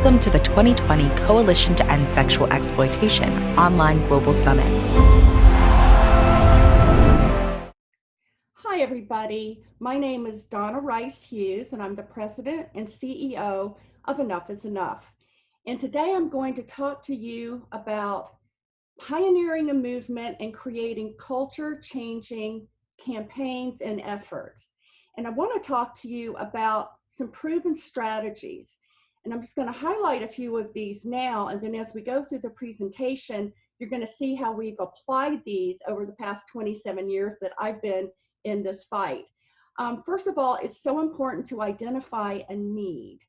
Welcome to the 2020 Coalition to End Sexual Exploitation Online Global Summit. Hi, everybody. My name is Donna Hughes, and I'm the president and CEO of Enough is Enough. And today I'm going to talk to you about pioneering a movement and creating culture-changing campaigns and efforts. And I want to talk to you about some proven strategies. And I'm just going to highlight a few of these now, and then as we go through the presentation, you're going to see how we've applied these over the past 27 years that I've been in this fight. First of all, it's so important to identify a need.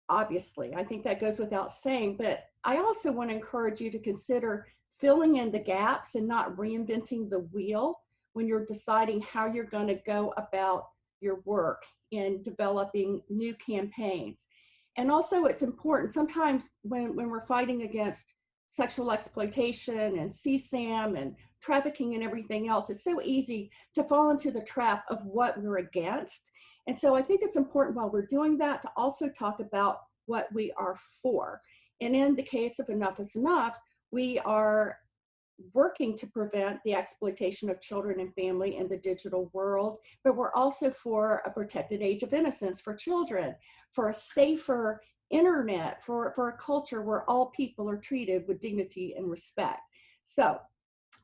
Obviously, I think that goes without saying, but I also want to encourage you to consider filling in the gaps and not reinventing the wheel when you're deciding how you're going to go about your work in developing new campaigns. And also it's important sometimes when we're fighting against sexual exploitation and CSAM and trafficking and everything else, it's so easy to fall into the trap of what we're against. And so I think it's important while we're doing that to also talk about what we are for. And in the case of Enough is Enough, we are working to prevent the exploitation of children and family in the digital world, but we're also for a protected age of innocence for children, for a safer internet, for a culture where all people are treated with dignity and respect. So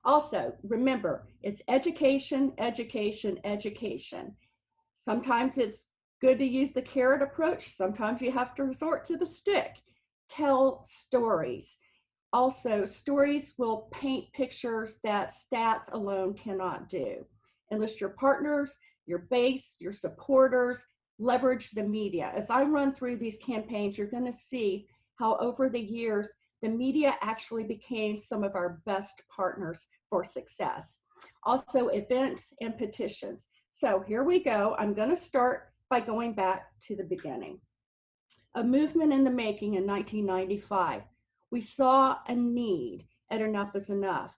also remember, it's education, education, education. Sometimes it's good to use the carrot approach. Sometimes you have to resort to the stick. Tell stories. Also, stories will paint pictures that stats alone cannot do. Enlist your partners, your base, your supporters, leverage the media. As I run through these campaigns, you're going to see how over the years, the media actually became some of our best partners for success. Also, events and petitions. So here we go. I'm going to start by going back to the beginning. A movement in the making in 1995. We saw a need at Enough is Enough.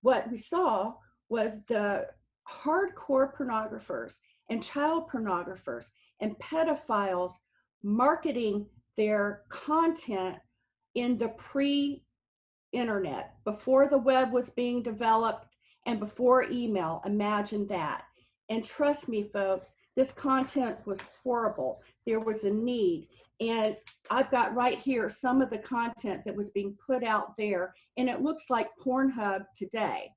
What we saw was the hardcore pornographers and child pornographers and pedophiles marketing their content in the pre-internet, before the web was being developed and before email. Imagine that. And trust me, folks, this content was horrible. There was a need. And I've got right here some of the content that was being put out there, and it looks like Pornhub today.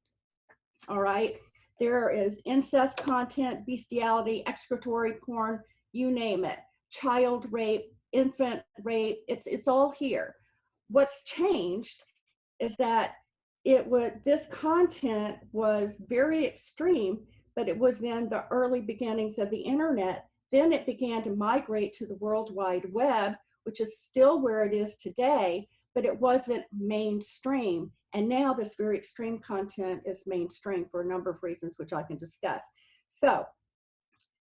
All right. There is incest content, bestiality, excretory porn, you name it, child rape, infant rape, it's all here. What's changed is that this content was very extreme, but it was in the early beginnings of the internet. Then it began to migrate to the World Wide Web, which is still where it is today, but it wasn't mainstream. And now this very extreme content is mainstream for a number of reasons, which I can discuss. So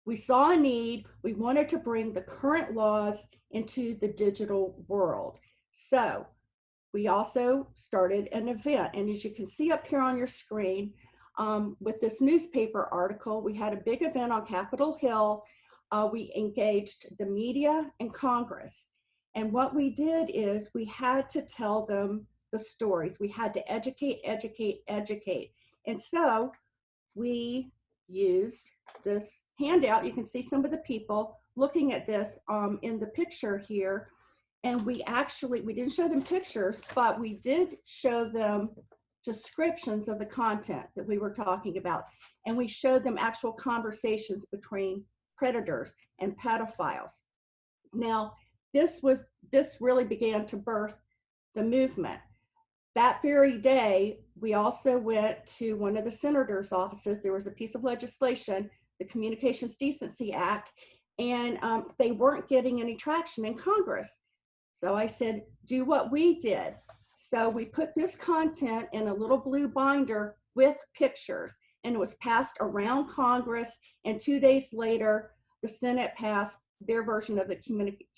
we saw a need. We wanted to bring the current laws into the digital world. So we also started an event. And as you can see up here on your screen, with this newspaper article, we had a big event on Capitol Hill. We engaged the media and Congress. And what we did is we had to tell them the stories. We had to educate, educate, educate. And so we used this handout. You can see some of the people looking at this in the picture here. And we didn't show them pictures, but we did show them descriptions of the content that we were talking about. And we showed them actual conversations between predators and pedophiles. Now, this really began to birth the movement. That very day, we also went to one of the senators' offices. There was a piece of legislation, the Communications Decency Act, and they weren't getting any traction in Congress. So I said, do what we did. So we put this content in a little blue binder with pictures, and it was passed around Congress, and 2 days later, the Senate passed their version of the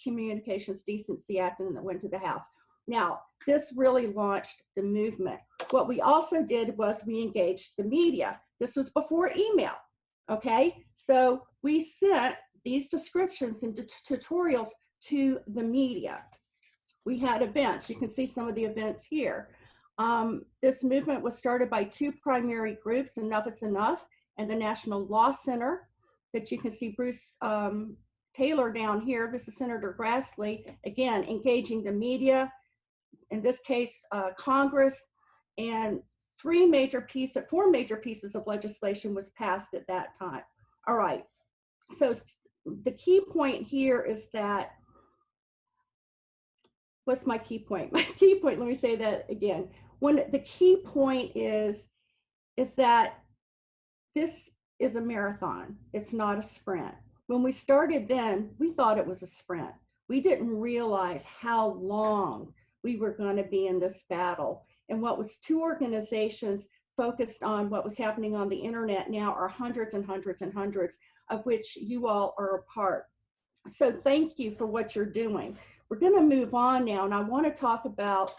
Communications Decency Act, and it went to the House. Now, this really launched the movement. What we also did was we engaged the media. This was before email, okay? So we sent these descriptions and tutorials to the media. We had events. You can see some of the events here. This movement was started by two primary groups, Enough is Enough and the National Law Center, that you can see Bruce Taylor down here. This is Senator Grassley, again, engaging the media, in this case, Congress, and four major pieces of legislation was passed at that time. All right, so the key point here is that, what's my key point? My key point, let me say that again. The key point is that this is a marathon. It's not a sprint. When we started then, we thought it was a sprint. We didn't realize how long we were going to be in this battle. And what was two organizations focused on what was happening on the internet now are hundreds and hundreds and hundreds, of which you all are a part. So thank you for what you're doing. We're going to move on now, and I want to talk about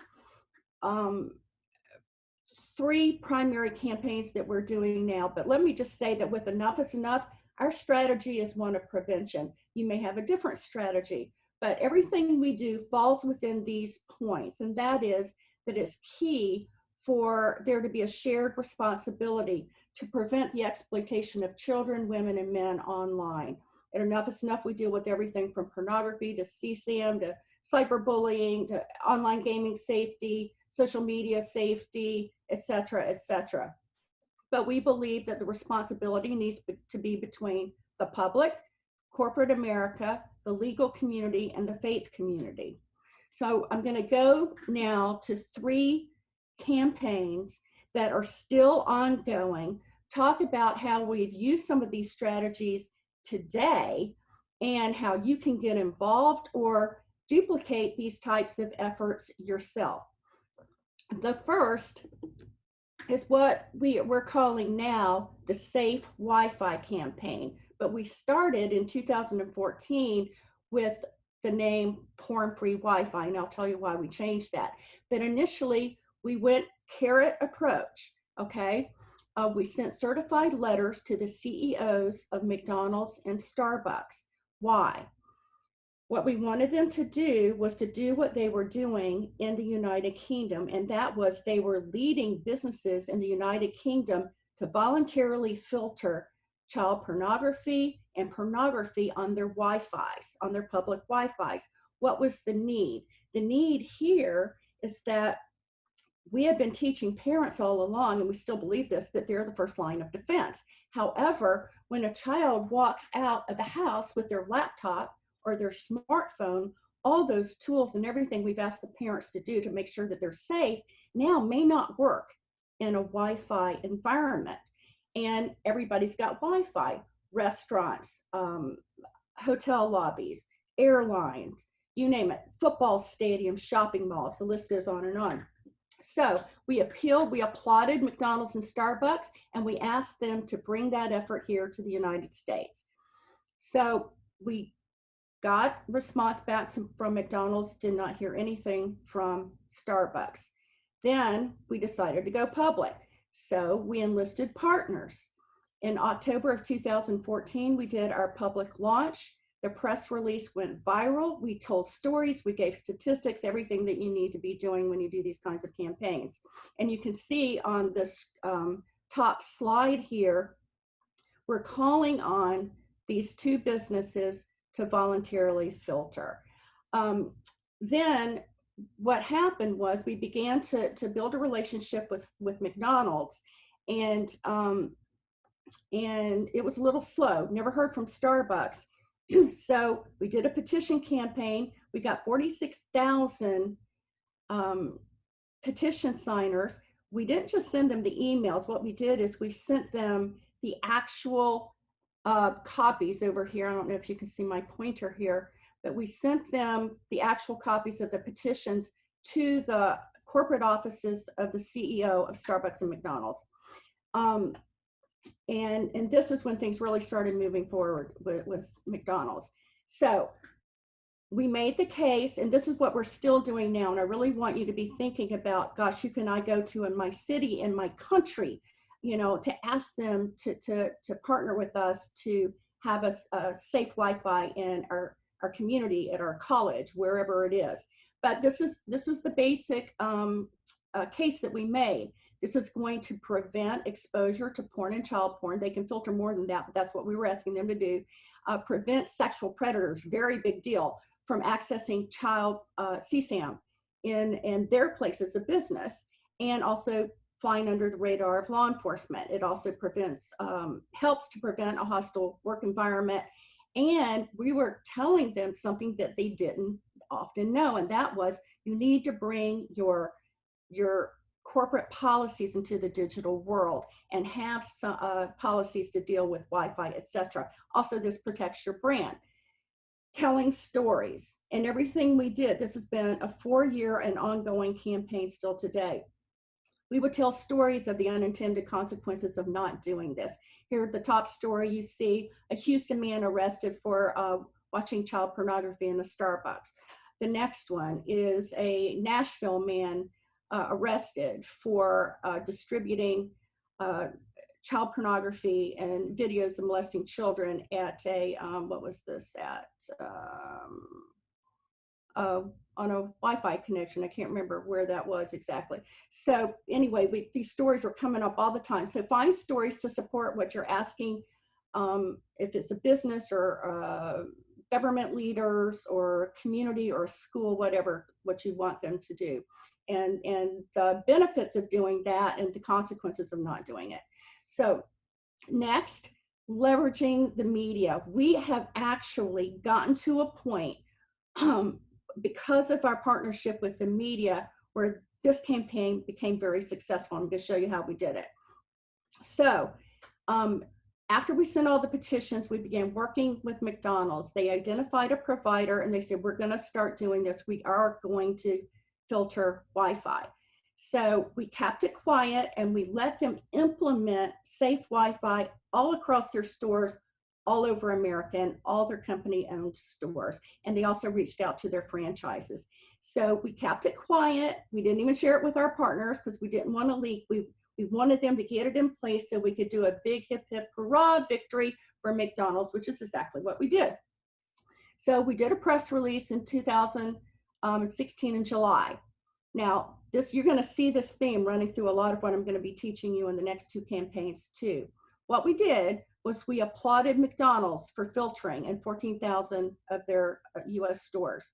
three primary campaigns that we're doing now. But let me just say that with Enough is Enough, our strategy is one of prevention. You may have a different strategy, but everything we do falls within these points, and that is that it's key for there to be a shared responsibility to prevent the exploitation of children, women, and men online. At Enough is Enough, we deal with everything from pornography to CSAM to cyberbullying to online gaming safety, social media safety, et cetera, but we believe that the responsibility needs to be between the public, corporate America, the legal community, and the faith community. So I'm going to go now to three campaigns that are still ongoing, talk about how we've used some of these strategies today and how you can get involved or duplicate these types of efforts yourself. The first is what we're calling now the Safe Wi-Fi campaign, but we started in 2014 with the name Porn-Free Wi-Fi, and I'll tell you why we changed that. But initially, we went carrot approach, okay? We sent certified letters to the CEOs of McDonald's and Starbucks. Why? What we wanted them to do was to do what they were doing in the United Kingdom, and that was they were leading businesses in the United Kingdom to voluntarily filter child pornography and pornography on their Wi-Fis, on their public Wi-Fis. What was the need? The need here is that we have been teaching parents all along, and we still believe this, that they're the first line of defense. However, when a child walks out of the house with their laptop or their smartphone, all those tools and everything we've asked the parents to do to make sure that they're safe now may not work in a Wi-Fi environment. And everybody's got Wi-Fi, restaurants, hotel lobbies, airlines, you name it, football stadiums, shopping malls, the list goes on and on. So we applauded McDonald's and Starbucks, and we asked them to bring that effort here to the United States. So we got response back from McDonald's, did not hear anything from Starbucks. Then we decided to go public. So we enlisted partners. In October of 2014, we did our public launch. The press release went viral. We told stories, we gave statistics, everything that you need to be doing when you do these kinds of campaigns. And you can see on this top slide here, we're calling on these two businesses to voluntarily filter. Then what happened was we began to build a relationship with McDonald's, and it was a little slow. Never heard from Starbucks. So we did a petition campaign. We got 46,000 petition signers. We didn't just send them the emails. What we did is we sent them the actual copies over here. I don't know if you can see my pointer here, but we sent them the actual copies of the petitions to the corporate offices of the CEO of Starbucks and McDonald's. And this is when things really started moving forward with McDonald's. So we made the case, and this is what we're still doing now. And I really want you to be thinking about, gosh, who can I go to in my city, in my country, you know, to ask them to partner with us to have a safe Wi-Fi in our our community, at our college, wherever it is. But this was the basic case that we made. This is going to prevent exposure to porn and child porn. They can filter more than that, but that's what we were asking them to do. Prevent sexual predators, very big deal, from accessing child CSAM in their places of business, and also flying under the radar of law enforcement. It also prevents, helps to prevent a hostile work environment. And we were telling them something that they didn't often know, and that was, you need to bring your corporate policies into the digital world and have some policies to deal with Wi-Fi, etc. Also, this protects your brand. Telling stories and everything we did. This has been a 4-year and ongoing campaign still today. We would tell stories of the unintended consequences of not doing this. Here at the top story, you see a Houston man arrested for watching child pornography in a Starbucks. The next one is a Nashville man arrested for distributing child pornography and videos of molesting children at a, what was this at? On a Wi-Fi connection. I can't remember where that was exactly. So anyway, these stories were coming up all the time. So find stories to support what you're asking, if it's a business or government leaders or community or school, whatever, what you want them to do. And the benefits of doing that and the consequences of not doing it. So next, leveraging the media. We have actually gotten to a point because of our partnership with the media where this campaign became very successful. I'm going to show you how we did it. So after we sent all the petitions, we began working with McDonald's. They identified a provider and they said, we're going to start doing this. We are going to filter Wi-Fi. So we kept it quiet and we let them implement safe Wi-Fi all across their stores, all over America, and all their company-owned stores. And they also reached out to their franchises. So we kept it quiet. We didn't even share it with our partners because we didn't want to leak. We wanted them to get it in place so we could do a big hip hip hurrah victory for McDonald's, which is exactly what we did. So we did a press release in 2016 in July. Now, you're going to see this theme running through a lot of what I'm going to be teaching you in the next 2 campaigns too. What we did was we applauded McDonald's for filtering in 14,000 of their US stores.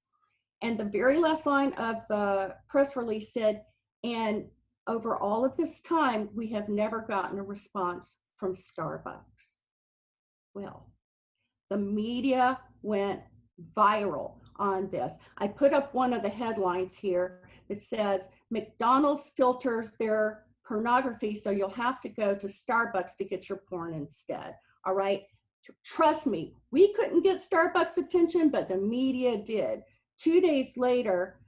And the very last line of the press release said, and over all of this time, we have never gotten a response from Starbucks. Well, the media went viral on this. I put up one of the headlines here that says, McDonald's filters their pornography, so you'll have to go to Starbucks to get your porn instead. All right. Trust me, we couldn't get Starbucks attention, but the media did. 2 days later,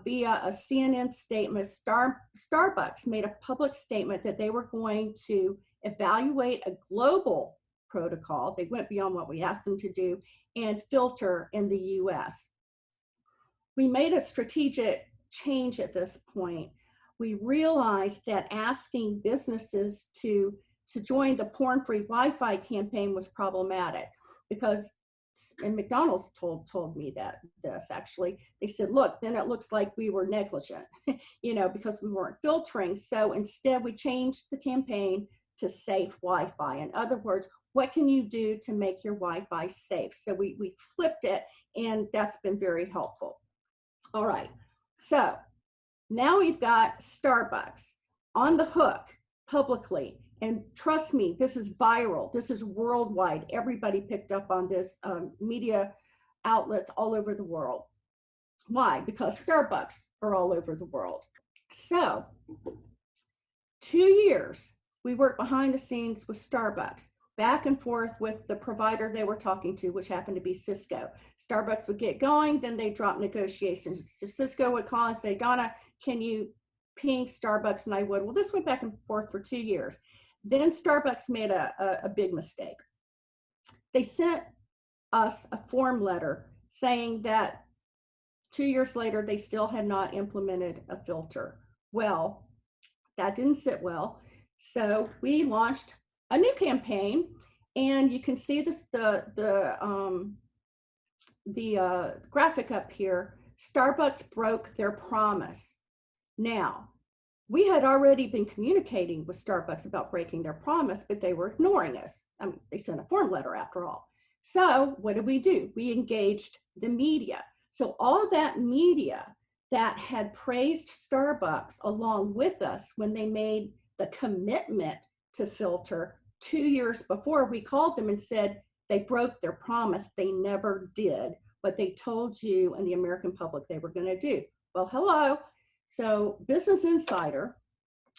via a CNN statement, Starbucks made a public statement that they were going to evaluate a global protocol. They went beyond what we asked them to do and filter in the US. We made a strategic change at this point. We realized that asking businesses to join the porn-free Wi-Fi campaign was problematic because, and McDonald's told me this actually, they said, look, then it looks like we were negligent, because we weren't filtering. So instead we changed the campaign to safe Wi-Fi. In other words, what can you do to make your Wi-Fi safe? So we flipped it, and that's been very helpful. All right, so now we've got Starbucks on the hook publicly. And trust me, this is viral. This is worldwide. Everybody picked up on this, media outlets all over the world. Why? Because Starbucks are all over the world. So 2 years, we worked behind the scenes with Starbucks, back and forth with the provider they were talking to, which happened to be Cisco. Starbucks would get going, then they drop negotiations. So Cisco would call and say, Donna, can you ping Starbucks? And I would. Well, this went back and forth for 2 years. Then Starbucks made a big mistake. They sent us a form letter saying that 2 years later, they still had not implemented a filter. Well, that didn't sit well. So we launched a new campaign, and you can see this, the graphic up here, Starbucks broke their promise. Now, we had already been communicating with Starbucks about breaking their promise, but they were ignoring us. They sent a form letter after all. So what did? We engaged the media. So all that media that had praised Starbucks along with us when they made the commitment to filter 2 years before, we called them and said they broke their promise. They never did what they told you and the American public they were going to do. Well, hello. So Business Insider,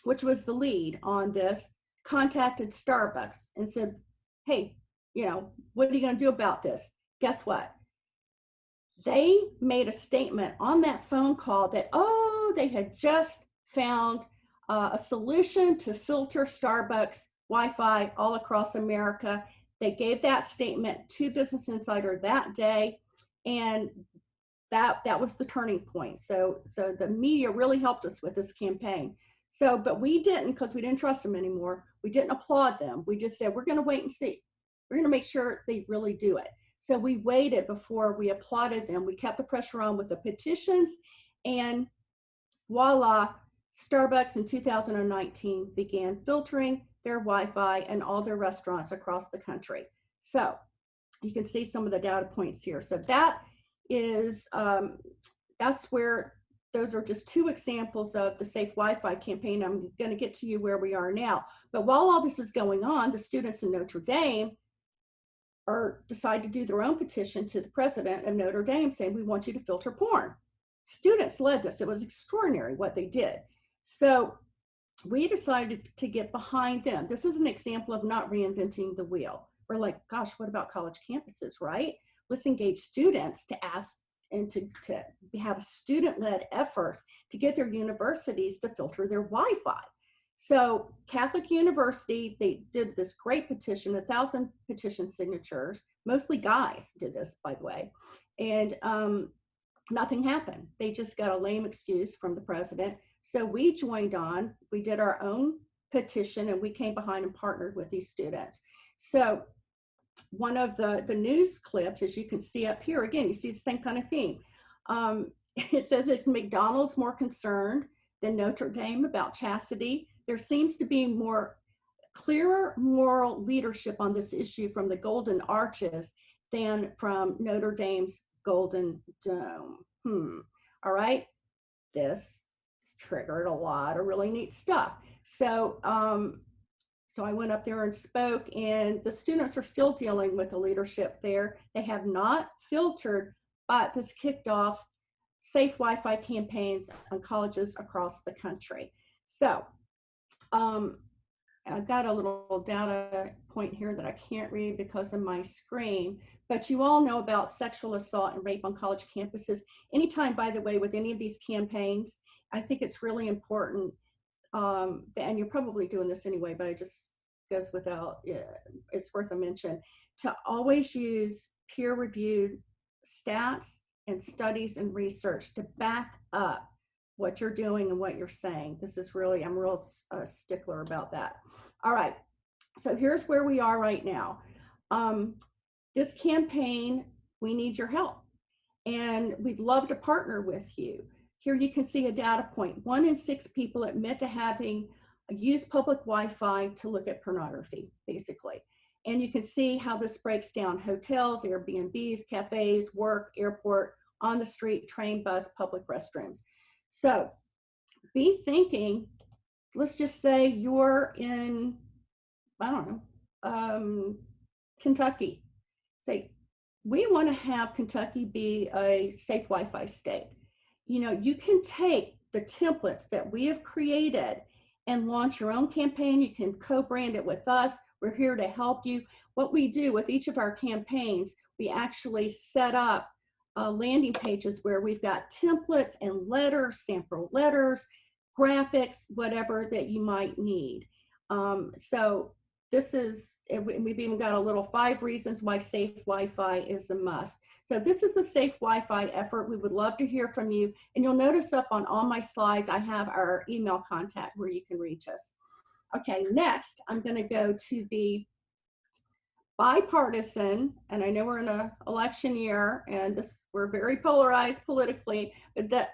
which was the lead on this, contacted Starbucks and said, hey, what are you going to do about this? Guess what? They made a statement on that phone call that, they had just found a solution to filter Starbucks Wi-Fi all across America. They gave that statement to Business Insider that day, and that was the turning point. So the media really helped us with this campaign. So, but we didn't, because we didn't trust them anymore. We didn't applaud them. We just said, we're going to wait and see. We're going to make sure they really do it. So we waited before we applauded them. We kept the pressure on with the petitions, and voila, Starbucks in 2019 began filtering their Wi-Fi in all their restaurants across the country. So you can see some of the data points here. So that is, that's where, those are just two examples of the Safe Wi-Fi campaign. I'm going to get to you where we are now. But while all this is going on, the students in Notre Dame decide to do their own petition to the president of Notre Dame saying, we want you to filter porn. Students led this. It was extraordinary what they did. So we decided to get behind them. This is an example of not reinventing the wheel. We're like, gosh, what about college campuses, right? Let's engage students to ask and to have student-led efforts to get their universities to filter their Wi-Fi. So Catholic University, they did this great petition, 1,000 petition signatures, mostly guys did this, by the way, and nothing happened. They just got a lame excuse from the president. So we joined on, we did our own petition, and we came behind and partnered with these students. So one of the news clips, as you can see up here, again, you see the same kind of theme. It says, it's McDonald's more concerned than Notre Dame about chastity. There seems to be more clearer moral leadership on this issue from the Golden Arches than from Notre Dame's Golden Dome. All right, this triggered a lot of really neat stuff. So so I went up there and spoke, and the students are still dealing with the leadership there. They have not filtered, but this kicked off safe Wi-Fi campaigns on colleges across the country. So I've got a little data point here that I can't read because of my screen, but you all know about sexual assault and rape on college campuses. Anytime, by the way, with any of these campaigns, I think it's really important, and you're probably doing this anyway, but it just goes without, it's worth a mention, to always use peer-reviewed stats and studies and research to back up what you're doing and what you're saying. This is really, I'm real stickler about that. All right, so here's where we are right now. This campaign, we need your help, and we'd love to partner with you. Here you can see a data point. 1 in 6 people admit to having used public Wi-Fi to look at pornography, basically. And you can see how this breaks down: hotels, Airbnbs, cafes, work, airport, on the street, train, bus, public restrooms. So be thinking, let's just say you're in, I don't know, Kentucky. Say, we want to have Kentucky be a safe Wi-Fi state. You can take the templates that we have created and launch your own campaign. You can co-brand it with us. We're here to help you. What we do with each of our campaigns, we actually set up landing pages where we've got templates and letters, sample letters, graphics, whatever that you might need. So this is, we've even got a little 5 reasons why safe Wi-Fi is a must. So this is a safe Wi-Fi effort. We would love to hear from you. And you'll notice up on all my slides, I have our email contact where you can reach us. Okay, next, I'm going to go to the bipartisan, and I know we're in an election year, and we're very polarized politically, but that,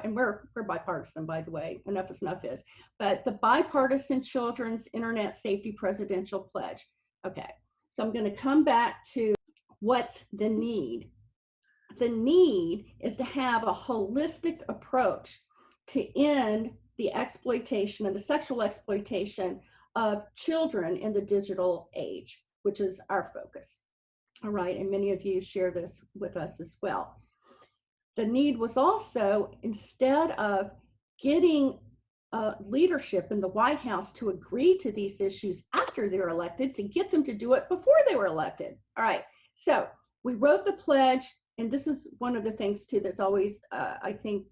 and we're bipartisan, by the way, enough is enough is, but the Bipartisan Children's Internet Safety Presidential Pledge. Okay, so I'm going to come back to what's the need. The need is to have a holistic approach to end the exploitation and the sexual exploitation of children in the digital age, which is our focus. All right, and many of you share this with us as well. The need was also, instead of getting leadership in the White House to agree to these issues after they're elected, to get them to do it before they were elected. All right, so we wrote the pledge, and this is one of the things too that's always, I think,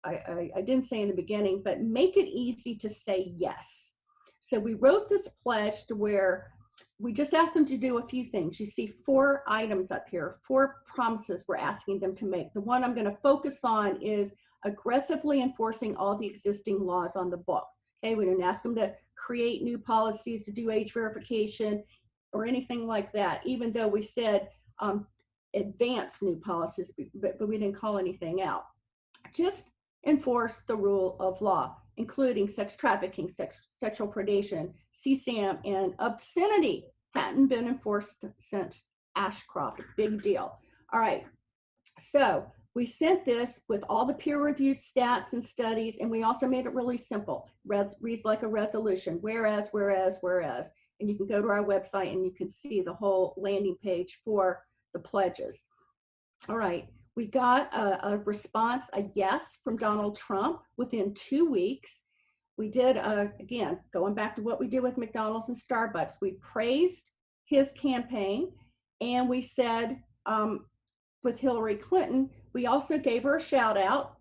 I didn't say in the beginning, but make it easy to say yes. So we wrote this pledge to where we just asked them to do a few things. You see 4 items up here, 4 promises we're asking them to make. The one I'm going to focus on is aggressively enforcing all the existing laws on the books. Okay, we didn't ask them to create new policies, to do age verification or anything like that, even though we said advance new policies, but we didn't call anything out. Just enforce the rule of law, including sex trafficking, sexual predation, CSAM, and obscenity. Hadn't been enforced since Ashcroft. Big deal. All right, so we sent this with all the peer-reviewed stats and studies, and we also made it really simple. Reads like a resolution, whereas, and you can go to our website and you can see the whole landing page for the pledges. All right, we got a response, a yes from Donald Trump within 2 weeks. We did, again, going back to what we did with McDonald's and Starbucks, we praised his campaign, and we said with Hillary Clinton, we also gave her a shout out.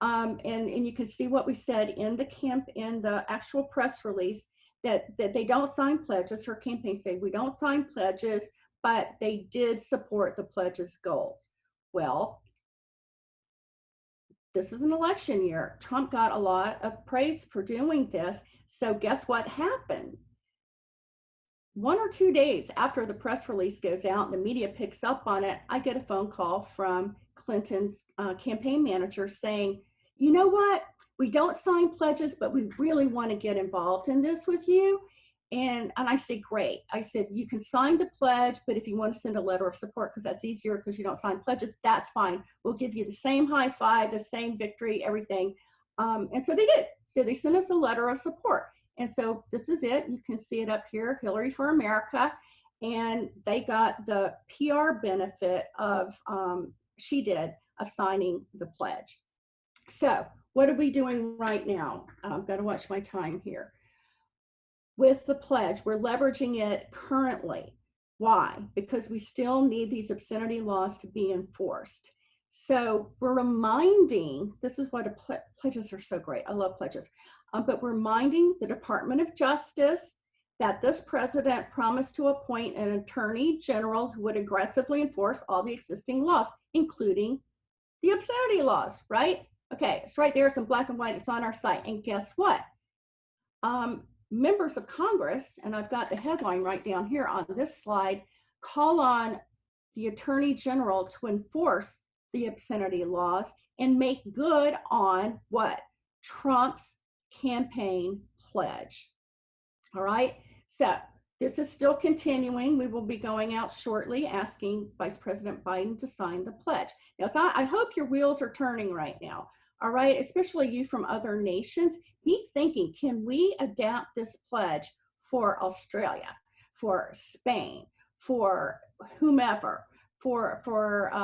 And you can see what we said in the actual press release, that they don't sign pledges. Her campaign said, we don't sign pledges, but they did support the pledge's goals. Well, this is an election year. Trump got a lot of praise for doing this. So guess what happened? 1 or 2 days after the press release goes out and the media picks up on it, I get a phone call from Clinton's campaign manager saying, you know what? We don't sign pledges, but we really want to get involved in this with you. And I said, great. I said, you can sign the pledge, but if you want to send a letter of support, because that's easier because you don't sign pledges, that's fine. We'll give you the same high five, the same victory, everything. And so they did. So they sent us a letter of support. And so this is it. You can see it up here, Hillary for America. And they got the PR benefit of, she did, of signing the pledge. So what are we doing right now? I've got to watch my time here. With the pledge, we're leveraging it currently. Why? Because we still need these obscenity laws to be enforced. So we're reminding, this is what pledges are so great. I love pledges. But we're reminding the Department of Justice that this president promised to appoint an attorney general who would aggressively enforce all the existing laws, including the obscenity laws, right? Okay, it's right there, it's in black and white, it's on our site. And guess what? Members of Congress, and I've got the headline right down here on this slide, call on the Attorney General to enforce the obscenity laws and make good on what? Trump's campaign pledge. All right, so this is still continuing. We will be going out shortly asking Vice President Biden to sign the pledge. Now, so I hope your wheels are turning right now. All right, especially you from other nations, be thinking, can we adapt this pledge for Australia, for Spain, for whomever, for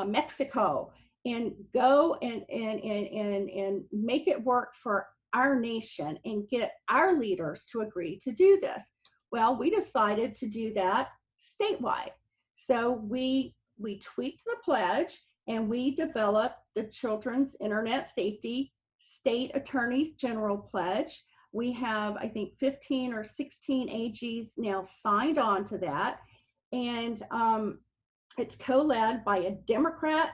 Mexico, and go and make it work for our nation and get our leaders to agree to do this? Well, we decided to do that statewide. So we tweaked the pledge and we developed the Children's Internet Safety State Attorneys General Pledge. We have, I think, 15 or 16 AGs now signed on to that. And it's co-led by a Democrat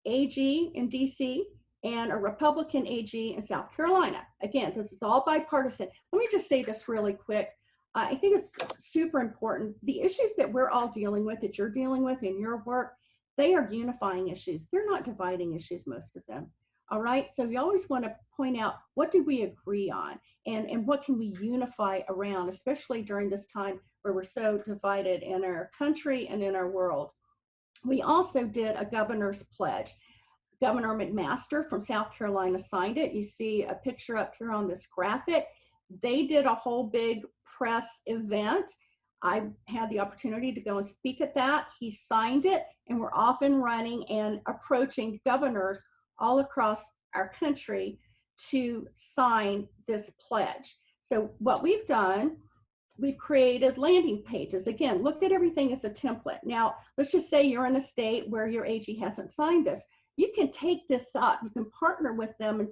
AG in DC and a Republican AG in South Carolina. Again, this is all bipartisan. Let me just say this really quick. I think it's super important. The issues that we're all dealing with, that you're dealing with in your work, they are unifying issues. They're not dividing issues, most of them. All right. So you always want to point out, what do we agree on, and what can we unify around, especially during this time where we're so divided in our country and in our world. We also did a governor's pledge. Governor McMaster from South Carolina signed it. You see a picture up here on this graphic. They did a whole big press event. I had the opportunity to go and speak at that. He signed it, and we're off and running and approaching governors all across our country to sign this pledge. So what we've done, we've created landing pages. Again, look at everything as a template. Now, let's just say you're in a state where your AG hasn't signed this. You can take this up, you can partner with them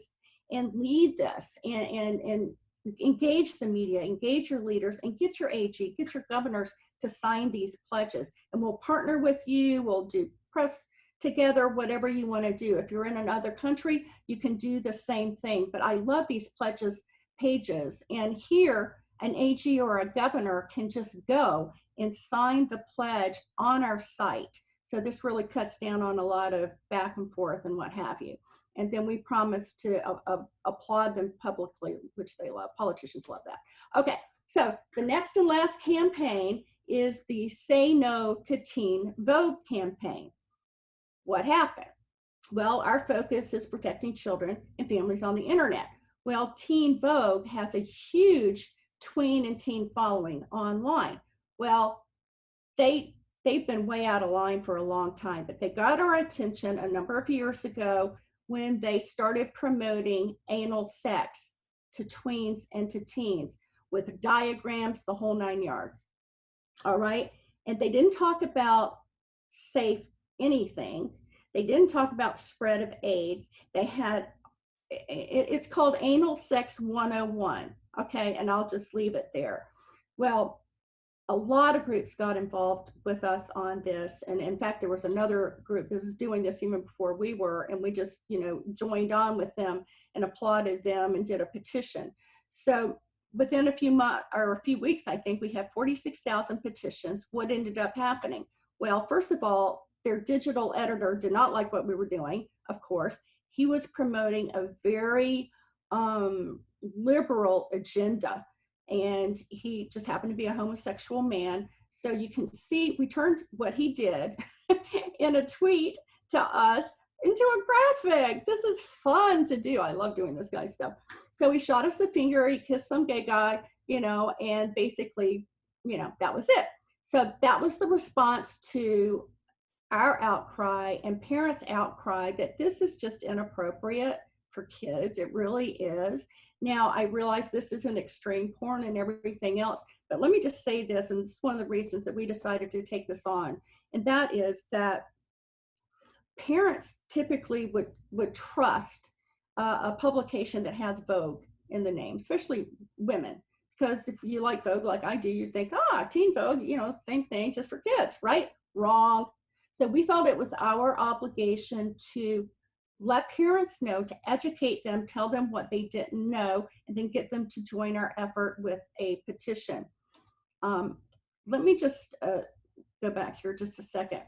and lead this, and engage the media, engage your leaders, and get your AG, get your governors to sign these pledges. And we'll partner with you, we'll do press together, whatever you want to do. If you're in another country, you can do the same thing. But I love these pledges pages. And here, an AG or a governor can just go and sign the pledge on our site. So this really cuts down on a lot of back and forth and what have you. And then we promise to applaud them publicly, which they love. Politicians love that. Okay, so the next and last campaign is the Say No to Teen Vogue campaign. What happened? Well, our focus is protecting children and families on the internet. Well, Teen Vogue has a huge tween and teen following online. Well, they've been way out of line for a long time, but they got our attention a number of years ago when they started promoting anal sex to tweens and to teens with diagrams, the whole 9 yards. All right. And they didn't talk about safe anything. They didn't talk about the spread of AIDS. They had, it's called Anal Sex 101. Okay. And I'll just leave it there. Well, a lot of groups got involved with us on this. And in fact, there was another group that was doing this even before we were, and we just, joined on with them and applauded them and did a petition. So within a few months or a few weeks, I think we had 46,000 petitions. What ended up happening? Well, first of all, their digital editor did not like what we were doing, of course. He was promoting a very liberal agenda, and he just happened to be a homosexual man. So you can see we turned what he did in a tweet to us into a graphic. This is fun to do. I love doing this guy's stuff. So he shot us a finger, he kissed some gay guy, and basically, that was it. So that was the response to our outcry and parents' outcry that this is just inappropriate for kids. It really is. Now, I realize this is an extreme porn and everything else, but let me just say this, and it's one of the reasons that we decided to take this on, and that is that parents typically would trust a publication that has Vogue in the name, especially women, because if you like Vogue like I do, you'd think, Teen Vogue, same thing, just for kids, right? Wrong. So we felt it was our obligation to let parents know, to educate them, tell them what they didn't know, and then get them to join our effort with a petition. Let me just go back here just a second.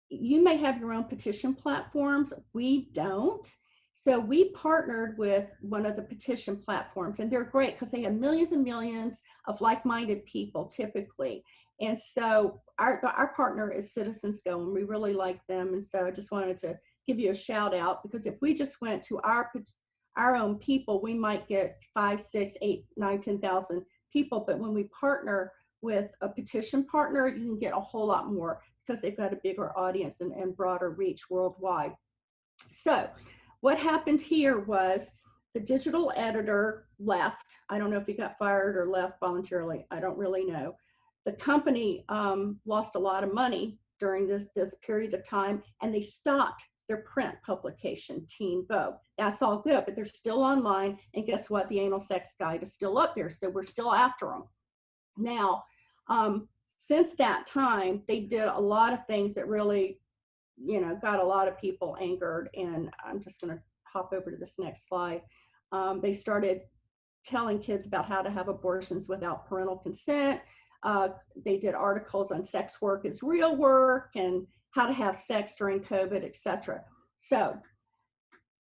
You may have your own petition platforms. We don't. So we partnered with one of the petition platforms, and they're great because they have millions and millions of like-minded people typically. And so our partner is Citizens Go, and we really like them. And so I just wanted to give you a shout out, because if we just went to our own people, we might get 5, 6, 8, 9, 10,000 people. But when we partner with a petition partner, you can get a whole lot more because they've got a bigger audience and broader reach worldwide. So what happened here was the digital editor left. I don't know if he got fired or left voluntarily. I don't really know. The company lost a lot of money during this period of time, and they stopped their print publication, Teen Vogue. That's all good, but they're still online, and guess what? The anal sex guide is still up there, so we're still after them. Now, since that time, they did a lot of things that really, got a lot of people angered, and I'm just going to hop over to this next slide. They started telling kids about how to have abortions without parental consent. They did articles on sex work is real work and how to have sex during COVID, etc. So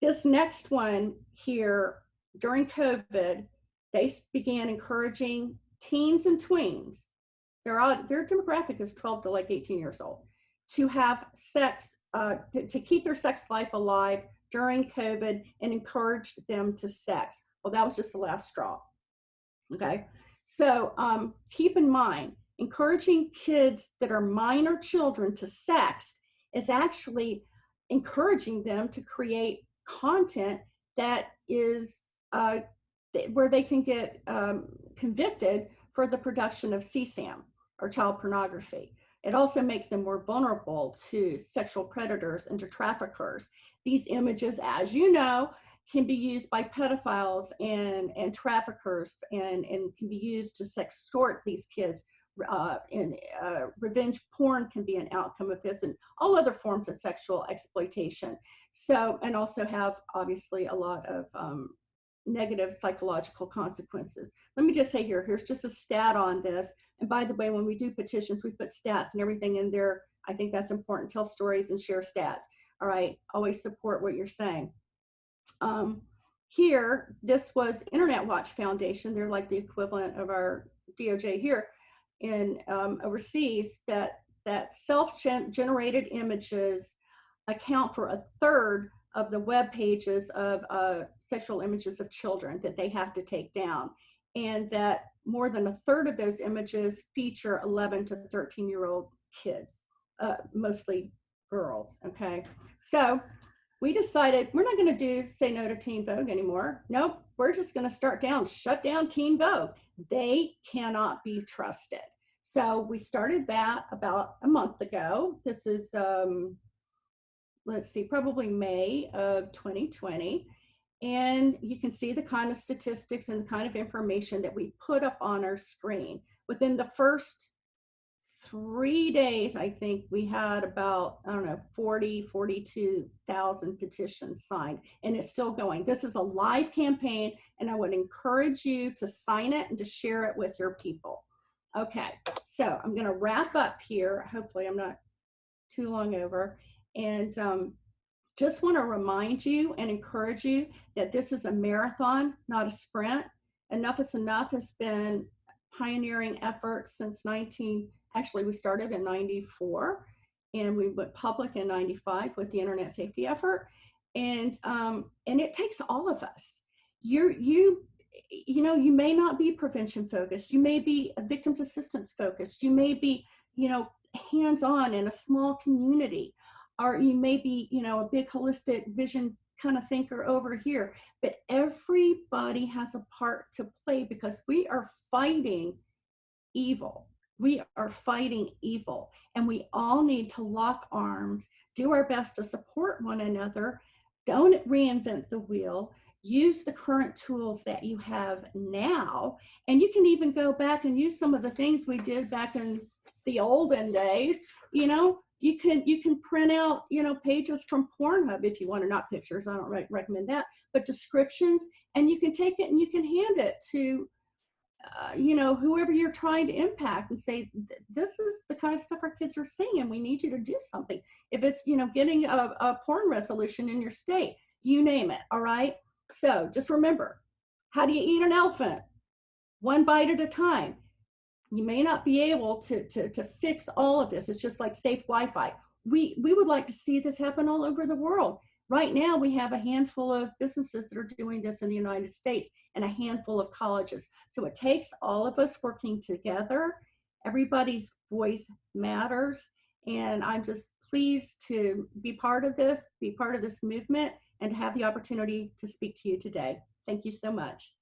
this next one here, during COVID, they began encouraging teens and tweens, their demographic is 12 to like 18 years old, to have sex, to keep their sex life alive during COVID, and encouraged them to sex. Well, that was just the last straw. Okay, so keep in mind, encouraging kids that are minor children to sex is actually encouraging them to create content that is where they can get convicted for the production of CSAM or child pornography. It also makes them more vulnerable to sexual predators and to traffickers. These images, as you know, can be used by pedophiles and traffickers, and can be used to extort these kids. Revenge porn can be an outcome of this, and all other forms of sexual exploitation. So, and also have obviously a lot of negative psychological consequences. Let me just say here's just a stat on this. And by the way, when we do petitions, we put stats and everything in there. I think that's important. Tell stories and share stats. All right, always support what you're saying. Here, this was Internet Watch Foundation. They're like the equivalent of our DOJ here in overseas, that self-generated images account for 1/3 of the web pages of sexual images of children that they have to take down, and that more than 1/3 of those images feature 11 to 13-year-old kids, mostly girls. Okay, so we decided we're not going to say no to Teen Vogue anymore. Nope, we're just going to shut down Teen Vogue. They cannot be trusted. So we started that about a month ago. This is, let's see, probably May of 2020. And you can see the kind of statistics and the kind of information that we put up on our screen. Within the first 3 days, I think we had about, I don't know, 42,000 petitions signed, and it's still going. This is a live campaign, and I would encourage you to sign it and to share it with your people. Okay, so I'm going to wrap up here. Hopefully I'm not too long over, and just want to remind you and encourage you that this is a marathon, not a sprint. Enough is Enough has been pioneering efforts since actually we started in 94, and we went public in 95 with the internet safety effort. And it takes all of us. You may not be prevention focused. You may be victims assistance focused. You may be, hands-on in a small community, or you may be, a big holistic vision kind of thinker over here. But everybody has a part to play, because we are fighting evil. We are fighting evil, and we all need to lock arms, do our best to support one another. Don't reinvent the wheel. Use the current tools that you have now, and you can even go back and use some of the things we did back in the olden days. You can print out, pages from Pornhub if you want, or not pictures. I don't recommend that, but descriptions, and you can take it and you can hand it to whoever you're trying to impact, and say, this is the kind of stuff our kids are seeing, and we need you to do something. If it's, getting a porn resolution in your state, you name it. All right. So just remember, how do you eat an elephant? One bite at a time. You may not be able to fix all of this. It's just like safe Wi-Fi. We would like to see this happen all over the world. Right now, we have a handful of businesses that are doing this in the United States, and a handful of colleges. So it takes all of us working together. Everybody's voice matters. And I'm just pleased to be part of this movement, and to have the opportunity to speak to you today. Thank you so much.